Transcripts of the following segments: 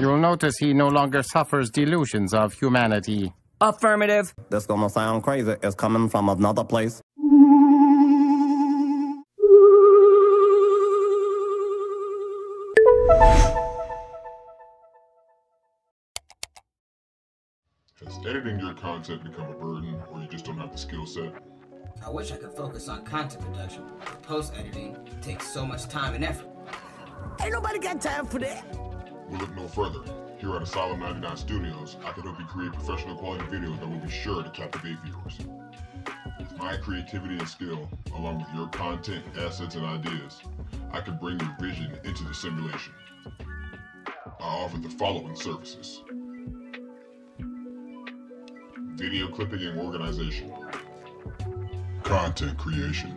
You'll notice he no longer suffers delusions of humanity. Affirmative. This gonna sound crazy. It's coming from another place. Has editing your content become a burden, or you just don't have the skill set? I wish I could focus on content production, but post-editing takes so much time and effort. Ain't nobody got time for that. We'll look no further. Here at Asylum 99 Studios, I can help you create professional quality videos that will be sure to captivate viewers. With my creativity and skill, along with your content, assets, and ideas, I can bring your vision into the simulation. I offer the following services: video clipping and organization, content creation,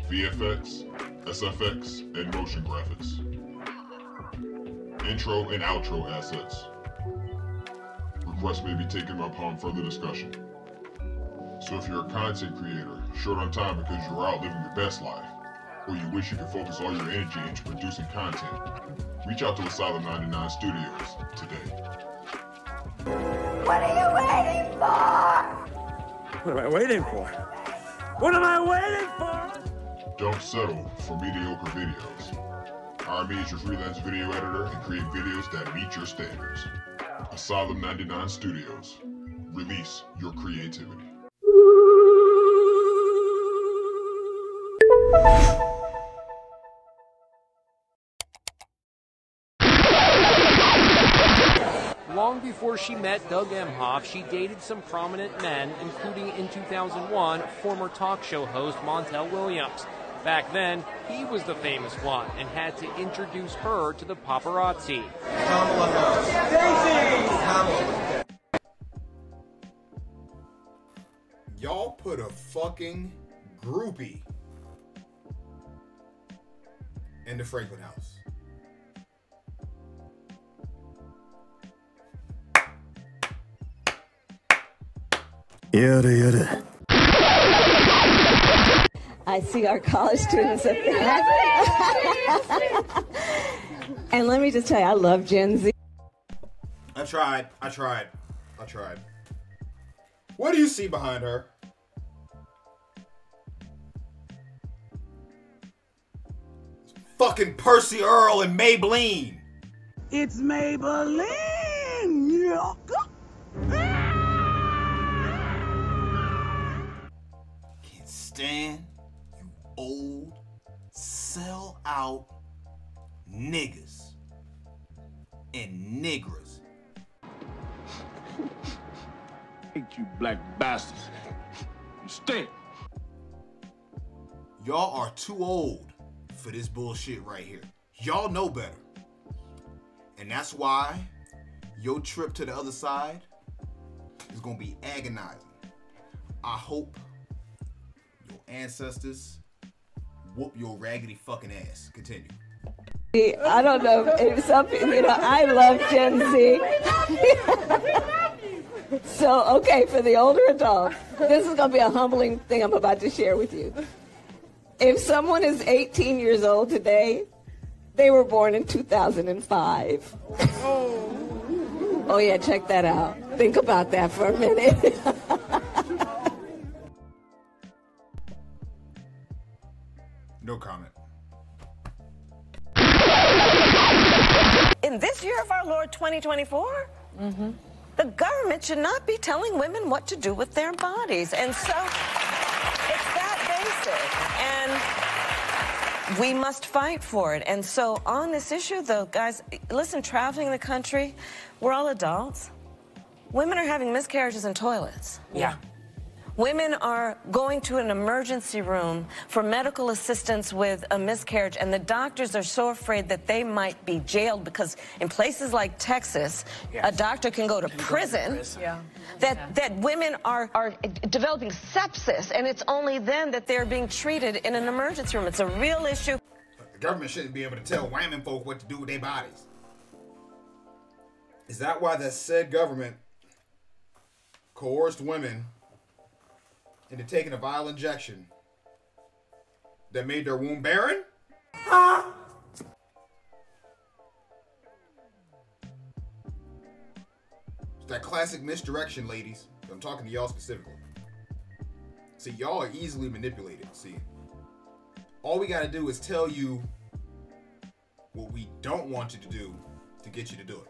VFX, SFX, and motion graphics, intro and outro assets. Requests may be taken upon further discussion. So if you're a content creator, short on time because you're out living your best life, or you wish you could focus all your energy into producing content, reach out to Asylum 99 Studios today. What are you waiting for? What am I waiting for? What am I waiting for? Don't settle for mediocre videos. Hire me as your freelance video editor and create videos that meet your standards. Asylum 99 Studios. Release your creativity. Long before she met Doug Emhoff, she dated some prominent men, including in 2001, former talk show host Montel Williams. Back then, he was the famous one and had to introduce her to the paparazzi. Y'all put a fucking groupie in the Franklin house. Yada. I see our college students up there. And let me just tell you, I love Gen Z. I tried. What do you see behind her? It's fucking Percy Earl and Maybelline. It's Maybelline. Can't stand you old, sell out niggas and niggas. Hate you black bastards. You stink. Y'all are too old for this bullshit right here. Y'all know better. And that's why your trip to the other side is gonna be agonizing. I hope your ancestors whoop your raggedy fucking ass. Continue. I don't know if something, I love Gen Z. So, okay, for the older adults, this is going to be a humbling thing I'm about to share with you. If someone is 18 years old today, they were born in 2005. Oh yeah, check that out. Think about that for a minute. No comment. In this year of our Lord 2024, the government should not be telling women what to do with their bodies. And so it's that basic. And we must fight for it. And so on this issue, though, guys, listen, traveling the country, we're all adults. Women are having miscarriages in toilets. Yeah. Women are going to an emergency room for medical assistance with a miscarriage, and the doctors are so afraid that they might be jailed because in places like Texas, a doctor can go to prison. That women are developing sepsis, and it's only then that they're being treated in an emergency room. It's a real issue. The government shouldn't be able to tell women folk what to do with their bodies. Is that why the said government coerced women into taking a vial injection that made their womb barren? It's that classic misdirection, ladies. I'm talking to y'all specifically. See, y'all are easily manipulated. See, all we gotta do is tell you what we don't want you to do to get you to do it.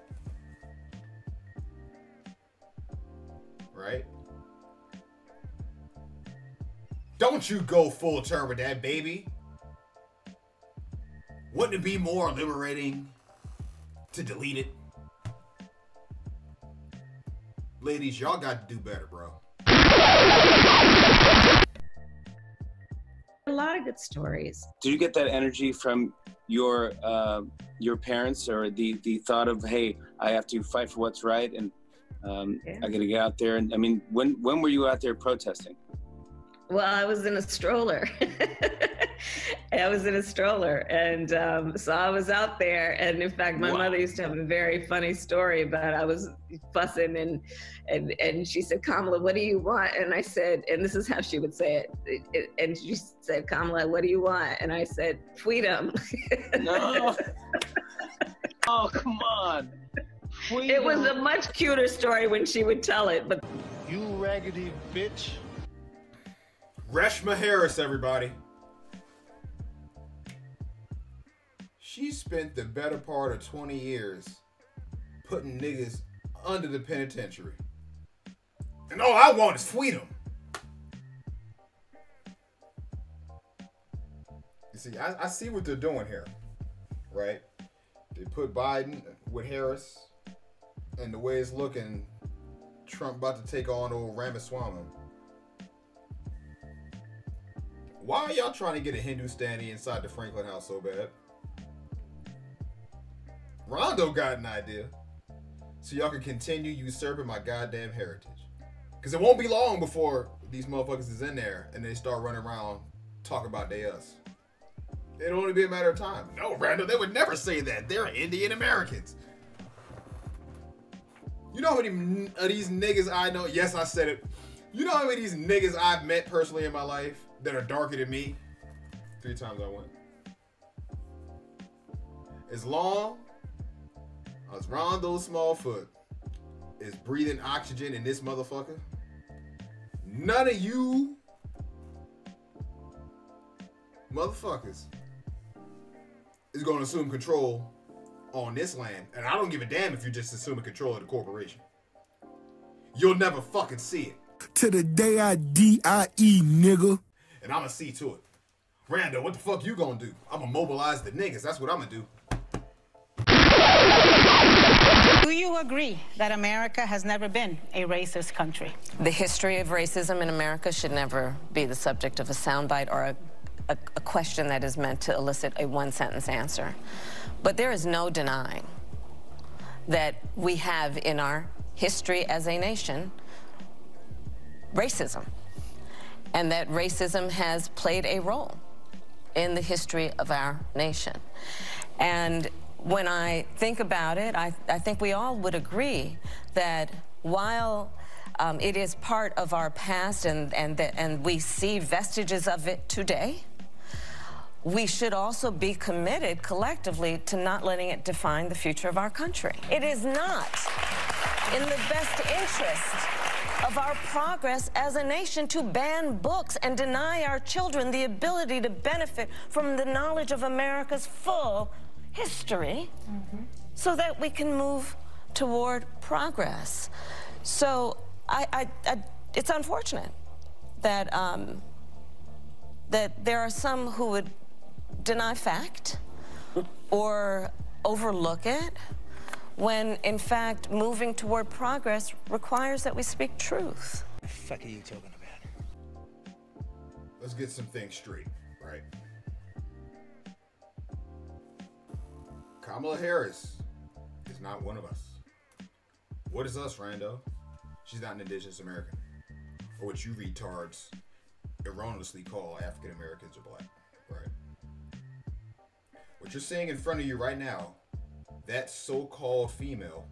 Right? Don't you go full term with that, baby. Wouldn't it be more liberating to delete it? Ladies, y'all got to do better, bro. A lot of good stories. Did you get that energy from your parents, or the thought of, hey, I have to fight for what's right, and I got to get out there? And I mean, when were you out there protesting? Well, I was in a stroller. And so I was out there. And in fact, my mother used to have a very funny story about I was fussing and she said, Kamala, what do you want? And I said, and this is how she would say it. And she said, Kamala, what do you want? And I said, freedom. No. Oh, come on. Freedom. It was a much cuter story when she would tell it. But You raggedy bitch. Reshma Harris, everybody. She spent the better part of 20 years putting niggas under the penitentiary. And all I want is freedom. You see, I see what they're doing here, right? They put Biden with Harris, and the way it's looking, Trump about to take on old Ramaswamy. Why are y'all trying to get a Hindustani inside the Franklin house so bad? Rondo got an idea. So y'all can continue usurping my goddamn heritage. Because it won't be long before these motherfuckers is in there and they start running around talking about they us. It'll only be a matter of time. No, Rondo, they would never say that. They're Indian Americans. You know how many of these niggas I know? Yes, I said it. You know how many of these niggas I've met personally in my life that are darker than me? 3 times I went. As long as Rondo Smallfoot is breathing oxygen in this motherfucker, none of you motherfuckers is going to assume control on this land. And I don't give a damn if you're just assuming control of the corporation. You'll never fucking see it. To the day I D-I-E, nigga. And I'ma see to it. Rando, what the fuck you gonna do? I'ma mobilize the niggas. That's what I'ma do. Do you agree that America has never been a racist country? The history of racism in America should never be the subject of a soundbite or a question that is meant to elicit a one-sentence answer. But there is no denying that we have in our history as a nation racism, and that racism has played a role in the history of our nation. And when I think about it, I think we all would agree that while it is part of our past and we see vestiges of it today, we should also be committed collectively to not letting it define the future of our country. It is not in the best interest of our progress as a nation to ban books and deny our children the ability to benefit from the knowledge of America's full history, so that we can move toward progress. So it's unfortunate that that there are some who would deny fact or overlook it, when in fact moving toward progress requires that we speak truth. What the fuck are you talking about? Let's get some things straight, right? Kamala Harris is not one of us. What is us, Rando? She's not an indigenous American, or what you retards erroneously call African Americans or black, right? What you're seeing in front of you right now, that so-called female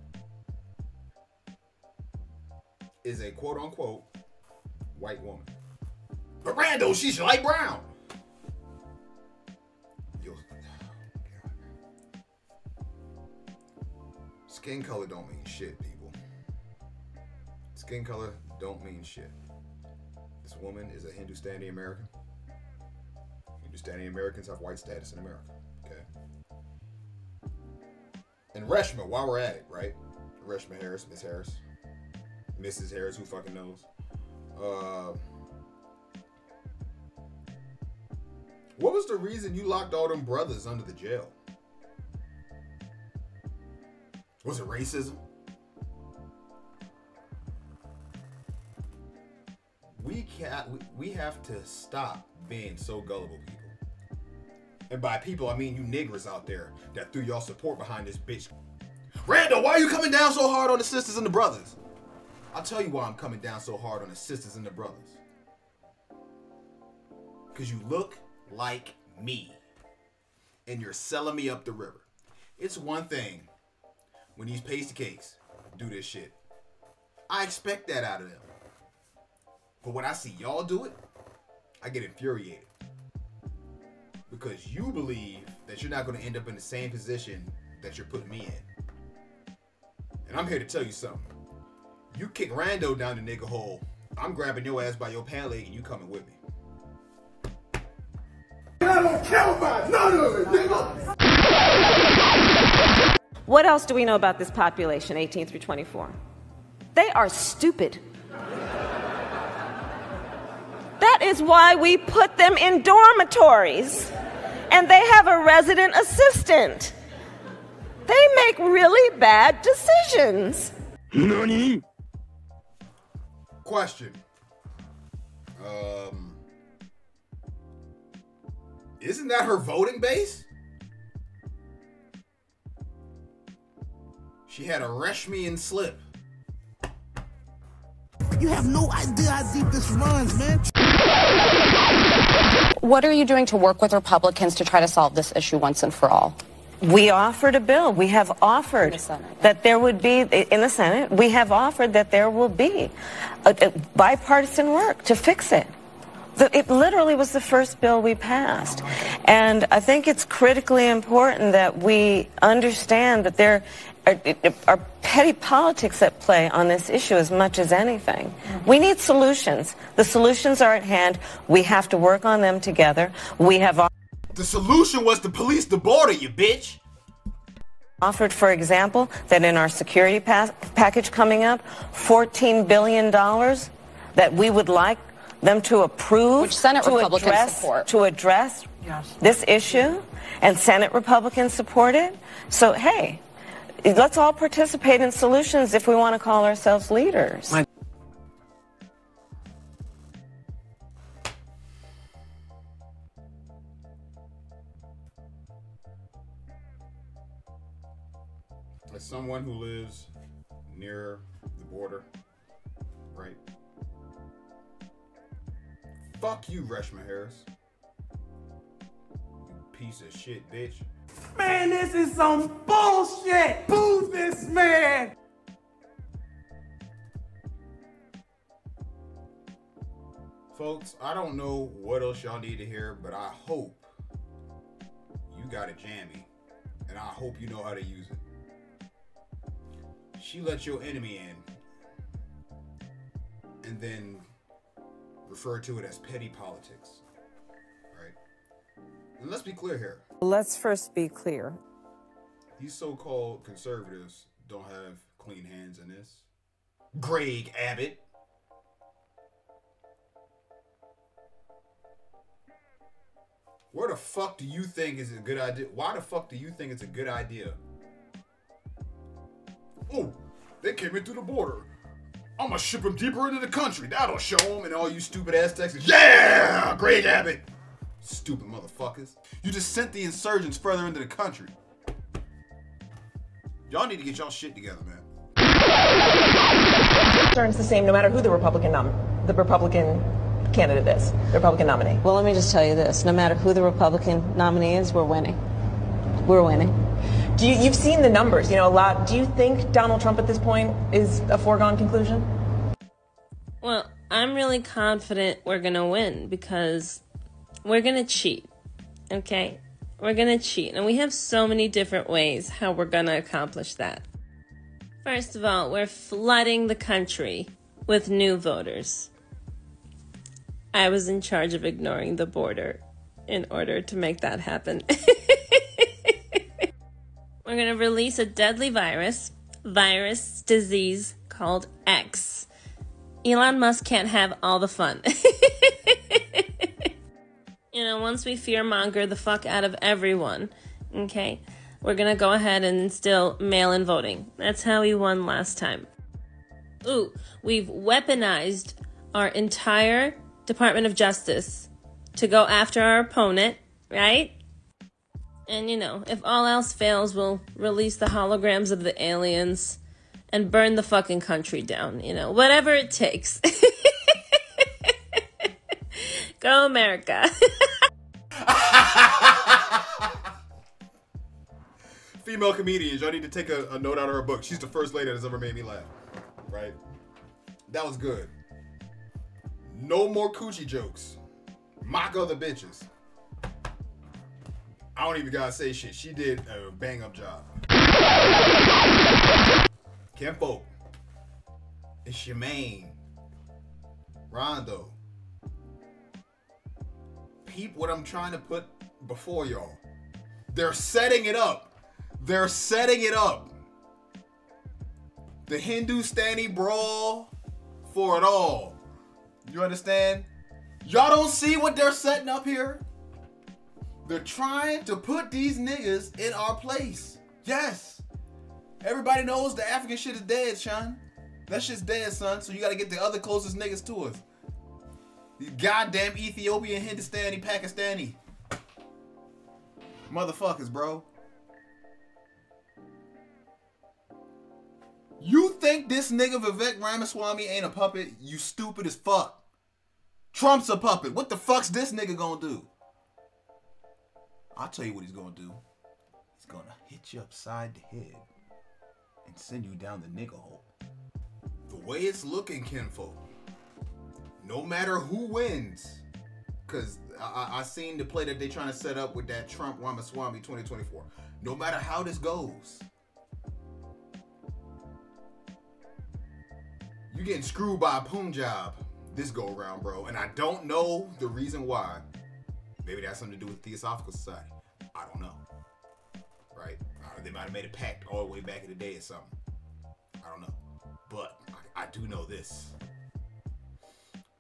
is a quote-unquote white woman. But Rando, she's light brown. Skin color don't mean shit, people. Skin color don't mean shit. This woman is a Hindustani American. Hindustani Americans have white status in America. Okay. And Reshma, while we're at it, right? Reshma Harris, Miss Harris. Mrs. Harris, who fucking knows? What was the reason you locked all them brothers under the jail? Was it racism? We have to stop being so gullible, people. And by people, I mean you niggers out there that threw y'all support behind this bitch. Randall, why are you coming down so hard on the sisters and the brothers? I'll tell you why I'm coming down so hard on the sisters and the brothers. Because you look like me. And you're selling me up the river. It's one thing when these pasty cakes do this shit. I expect that out of them. But when I see y'all do it, I get infuriated. Because you believe that you're not going to end up in the same position that you're putting me in. And I'm here to tell you something. You kick Rando down the nigga hole, I'm grabbing your ass by your pant leg and you coming with me. I don't care about none of it, nigga! What else do we know about this population, 18 through 24? They are stupid. That is why we put them in dormitories. And they have a resident assistant. They make really bad decisions. Nani? Question. Isn't that her voting base? She had a Reshmian slip. You have no idea how deep this runs, man. What are you doing to work with Republicans to try to solve this issue once and for all? We offered a bill. We have offered that there would be, in the Senate, we have offered that there will be a bipartisan work to fix it. It literally was the first bill we passed. And I think it's critically important that we understand that there are petty politics at play on this issue as much as anything. We need solutions. The solutions are at hand. We have to work on them together. We have... The solution was to police the border, you bitch. Offered, for example, that in our security package coming up, $14 billion that we would like them to approve, which Senate Republicans support, to address this issue, and Senate Republicans support it. So, hey, let's all participate in solutions if we want to call ourselves leaders. As someone who lives near the border, right? Fuck you, Reshma Harris. You piece of shit, bitch. Man, this is some bullshit. Boo this man. Folks, I don't know what else y'all need to hear, but I hope you got a jammy, and I hope you know how to use it. She let your enemy in, and then refer to it as petty politics, right? And let's be clear here. Let's first be clear. These so-called conservatives don't have clean hands in this. Greg Abbott. Where the fuck do you think is a good idea? Why the fuck do you think it's a good idea? Oh, they came in through the border. I'm gonna ship them deeper into the country. That'll show them. And all you stupid ass Texans, yeah, Greg Abbott. Stupid motherfuckers. You just sent the insurgents further into the country. Y'all need to get y'all shit together, man. It's the same no matter who the Republican candidate is, the Republican nominee. Well, let me just tell you this. No matter who the Republican nominee is, we're winning. We're winning. You've seen the numbers, you know, a lot. Do you think Donald Trump at this point is a foregone conclusion? Well, I'm really confident we're going to win because we're going to cheat, okay? We're going to cheat, and we have so many different ways how we're going to accomplish that. First of all, we're flooding the country with new voters. I was in charge of ignoring the border in order to make that happen. We're going to release a deadly disease called X. Elon Musk can't have all the fun. You know, once we fearmonger the fuck out of everyone, okay, we're going to go ahead and instill mail-in voting. That's how we won last time. Ooh, we've weaponized our entire Department of Justice to go after our opponent, right? And, you know, if all else fails, we'll release the holograms of the aliens and burn the fucking country down, you know, whatever it takes. Go America. Female comedians, y'all need to take a note out of her book. She's the first lady that's ever made me laugh. Right? That was good. No more coochie jokes. Mock other bitches. I don't even gotta say shit. She did a bang up job. Kenfolk. It's Shemaine. Rondo. Peep what I'm trying to put before y'all. They're setting it up. They're setting it up. The Hindustani brawl for it all. You understand? Y'all don't see what they're setting up here? They're trying to put these niggas in our place. Yes. Everybody knows the African shit is dead, Sean. That shit's dead, son. So you gotta get the other closest niggas to us. These goddamn Ethiopian, Hindustani, Pakistani motherfuckers, bro. You think this nigga Vivek Ramaswamy ain't a puppet? You stupid as fuck. Trump's a puppet. What the fuck's this nigga gonna do? I'll tell you what he's gonna do. He's gonna hit you upside the head and send you down the nigga hole. The way it's looking, kinfolk, no matter who wins, because I seen the play that they trying to set up with that Trump Ramaswamy 2024. No matter how this goes, you getting screwed by a Punjab this go around, bro. And I don't know the reason why. Maybe that's something to do with Theosophical Society. I don't know. Right? They might have made a pact all the way back in the day or something. I don't know. But I do know this.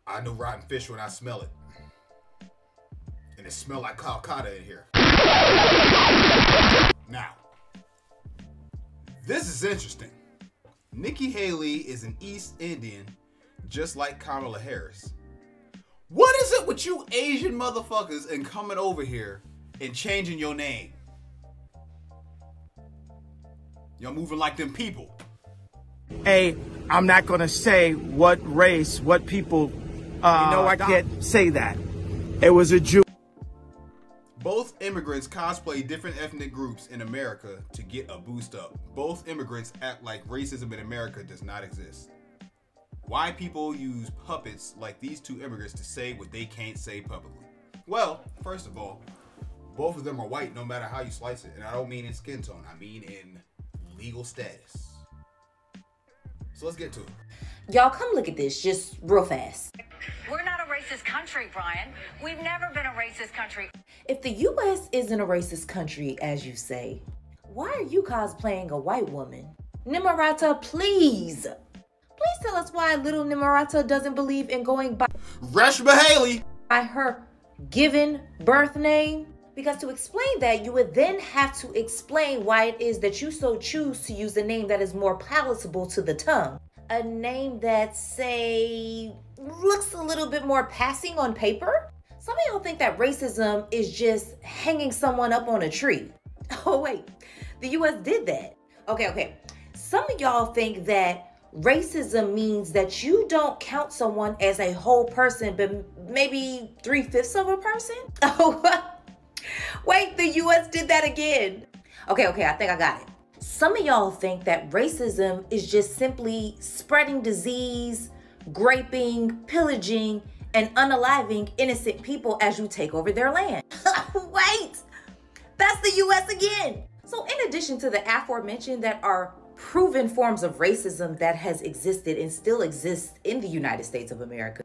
I know rotten fish when I smell it. And it smells like Calcutta in here. Now, this is interesting. Nikki Haley is an East Indian, just like Kamala Harris. What is it with you Asian motherfuckers and coming over here and changing your name? Y'all moving like them people. Hey, I'm not gonna say what race, what people. I can't say that. It was a Jew. Both immigrants cosplay different ethnic groups in America to get a boost up. Both immigrants act like racism in America does not exist. Why people use puppets like these two immigrants to say what they can't say publicly? Well, first of all, both of them are white no matter how you slice it. And I don't mean in skin tone, I mean in legal status. So let's get to it. Y'all come look at this just real fast. We're not a racist country, Brian. We've never been a racist country. If the U.S. isn't a racist country, as you say, why are you cosplaying a white woman? Nimarata, please. Please tell us why little Nimarata doesn't believe in going by Reshmapocalypse by her given birth name. Because to explain that, you would then have to explain why it is that you so choose to use a name that is more palatable to the tongue. A name that, say, looks a little bit more passing on paper. Some of y'all think that racism is just hanging someone up on a tree. Oh wait, the US did that. Okay. Some of y'all think that racism means that you don't count someone as a whole person, but maybe 3/5 of a person? Oh, wait, the US did that again. Okay, I think I got it. Some of y'all think that racism is just simply spreading disease, raping, pillaging, and unaliving innocent people as you take over their land. Wait, that's the US again. So in addition to the aforementioned that are proven forms of racism that has existed and still exists in the United States of America.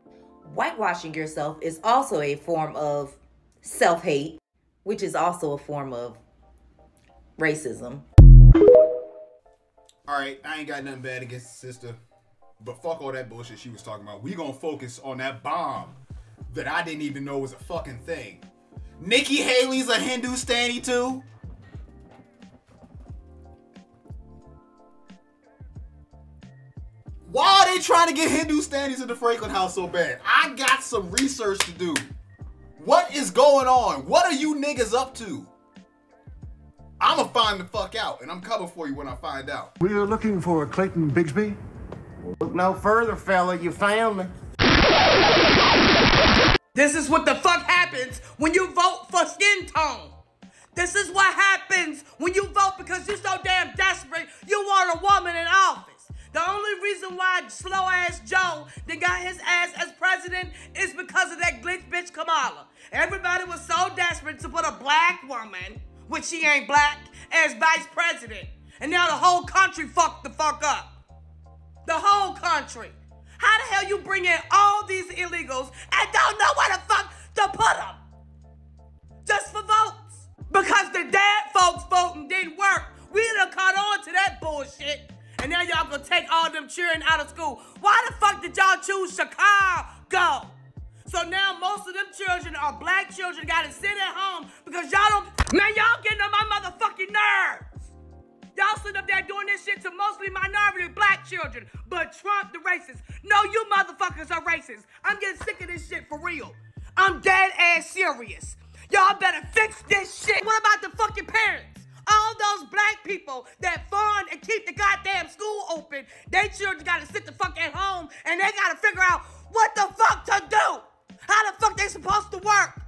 Whitewashing yourself is also a form of self-hate, which is also a form of racism. Alright, I ain't got nothing bad against the sister, but fuck all that bullshit she was talking about. We gonna focus on that bomb that I didn't even know was a fucking thing. Nikki Haley's a Hindustani too? Why are they trying to get Hindustanis in the Franklin house so bad? I got some research to do. What is going on? What are you niggas up to? I'ma find the fuck out, and I'm coming for you when I find out. We're looking for Clayton Bigsby. Look no further, fella. You found me. This is what the fuck happens when you vote for skin tone. This is what happens when you vote because you're so damn desperate you want a woman in office. The only reason why slow-ass Joe that got his ass as president is because of that glitch bitch Kamala. Everybody was so desperate to put a black woman, which she ain't black, as vice president. And now the whole country fucked the fuck up. The whole country. How the hell you bring in all these illegals and don't know where the fuck to put them? Just for votes. Because the dead folks voting didn't work. We done caught on to that bullshit. And now y'all gonna take all them children out of school. Why the fuck did y'all choose Chicago? So now most of them children are black children gotta sit at home because y'all don't, man, y'all getting on my motherfucking nerves. Y'all sitting up there doing this shit to mostly minority black children, but Trump the racist. No, you motherfuckers are racist. I'm getting sick of this shit for real. I'm dead ass serious. Y'all better fix this shit. What about the fucking parents? All those black people that fund and keep the goddamn school open, their children gotta sit the fuck at home and they gotta figure out what the fuck to do. How the fuck they supposed to work?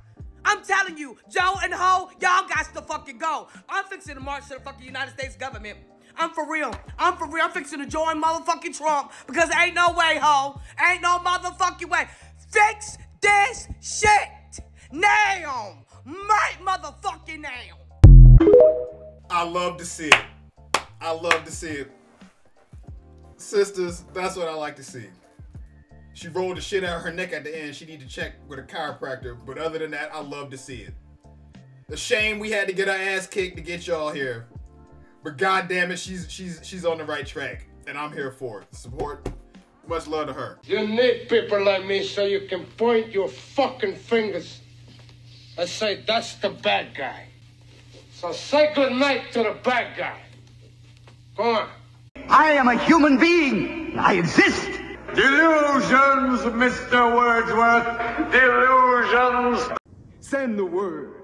I'm telling you, Joe and Ho, y'all got to fucking go. I'm fixing to march to the fucking United States government. I'm for real. I'm for real. I'm fixing to join motherfucking Trump because ain't no way, Ho. Ain't no motherfucking way. Fix this shit now. Right motherfucking now. I love to see it. I love to see it. Sisters, that's what I like to see. She rolled the shit out of her neck at the end. She need to check with a chiropractor. But other than that, I love to see it. A shame we had to get our ass kicked to get y'all here. But goddamn it, she's on the right track. And I'm here for it. Support. Much love to her. You need people like me so you can point your fucking fingers and say, that's the bad guy. So say good night to the bad guy. Go on. I am a human being. I exist. Delusions, Mr. Wordsworth. Delusions. Send the word.